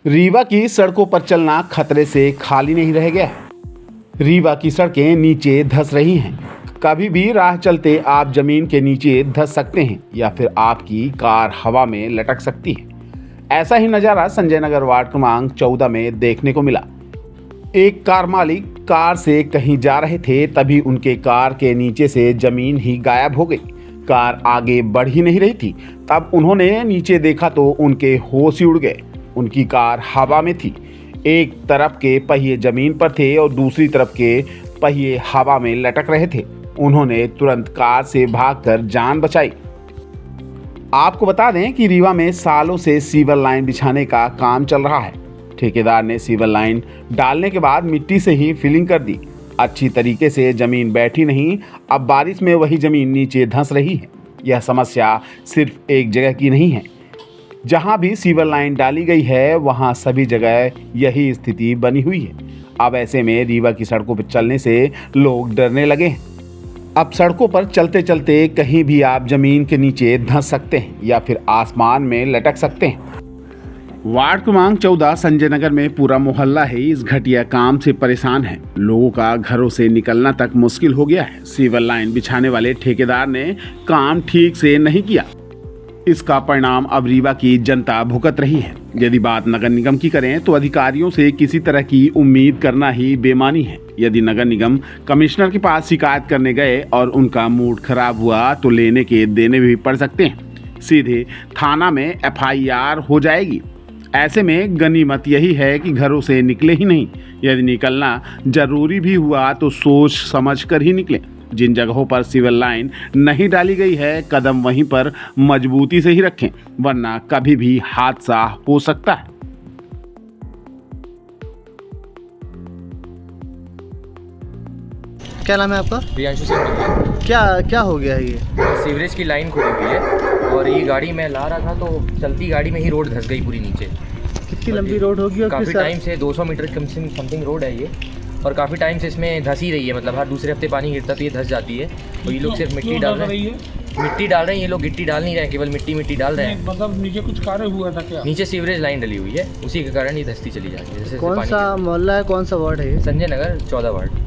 रीवा की सड़कों पर चलना खतरे से खाली नहीं रह गया है। रीवा की सड़कें नीचे धंस रही हैं। कभी भी राह चलते आप जमीन के नीचे धंस सकते हैं या फिर आपकी कार हवा में लटक सकती है। ऐसा ही नज़ारा संजय नगर वार्ड क्रमांक 14 में देखने को मिला। एक कार मालिक कार से कहीं जा रहे थे, तभी उनके कार के नीचे से जमीन ही गायब हो गई। कार आगे बढ़ ही नहीं रही थी। तब उन्होंने नीचे देखा तो उनके होश ही उड़ गए। उनकी कार हवा में थी। एक तरफ के पहिए जमीन पर थे और दूसरी तरफ के पहिए हवा में लटक रहे थे। उन्होंने तुरंत कार से भागकर जान बचाई। आपको बता दें कि रीवा में सालों से सीवर लाइन बिछाने का काम चल रहा है। ठेकेदार ने सीवर लाइन डालने के बाद मिट्टी से ही फिलिंग कर दी। अच्छी तरीके से जमीन बैठी नहीं। अब बारिश में वही जमीन नीचे धंस रही है। यह समस्या सिर्फ एक जगह की नहीं है। जहां भी सीवर लाइन डाली गई है वहां सभी जगह यही स्थिति बनी हुई है। अब ऐसे में रीवा की सड़कों पर चलने से लोग डरने लगे हैं। अब सड़कों पर चलते चलते कहीं भी आप जमीन के नीचे धंस सकते हैं या फिर आसमान में लटक सकते हैं। वार्ड क्रमांक 14 संजय नगर में पूरा मोहल्ला है इस घटिया काम से परेशान है। लोगों का घरों से निकलना तक मुश्किल हो गया है। सीवर लाइन बिछाने वाले ठेकेदार ने काम ठीक से नहीं किया। इसका परिणाम अब रीवा की जनता भुगत रही है। यदि बात नगर निगम की करें तो अधिकारियों से किसी तरह की उम्मीद करना ही बेईमानी है। यदि नगर निगम कमिश्नर के पास शिकायत करने गए और उनका मूड खराब हुआ तो लेने के देने भी पड़ सकते हैं। सीधे थाना में FIR हो जाएगी। ऐसे में गनीमत यही है कि घरों से निकले ही नहीं। यदि निकलना जरूरी भी हुआ तो सोच समझ कर ही निकलें। जिन जगहों पर सिविल लाइन नहीं डाली गई है कदम वहीं पर मजबूती से ही रखें, वरना कभी भी हादसा हो सकता है। क्या नाम है आपका? प्रियांशु सिंह। क्या हो गया है ये? सीवरेज की लाइन खुली हुई है और ये गाड़ी मैं ला रहा था तो चलती गाड़ी में ही रोड धंस गई पूरी नीचे। कितनी लंबी रोड होगी? और काफ़ी टाइम से 200 मीटर कम से समथिंग रोड है ये और काफ़ी टाइम से इसमें धंस ही रही है। मतलब हर दूसरे हफ्ते पानी गिरता तो ये धंस जाती है। और ये लोग सिर्फ मिट्टी डाल रहे हैं। ये लोग गिट्टी डाल नहीं रहे हैं, केवल मिट्टी डाल रहे हैं। मतलब नीचे कुछ कार्य हुआ था क्या? नीचे सीवरेज लाइन डली हुई है, उसी के कारण ये धंसती चली जा रही है। कौन सा मोहल्ला है, कौन सा वार्ड है ये? संजय नगर 14 वार्ड।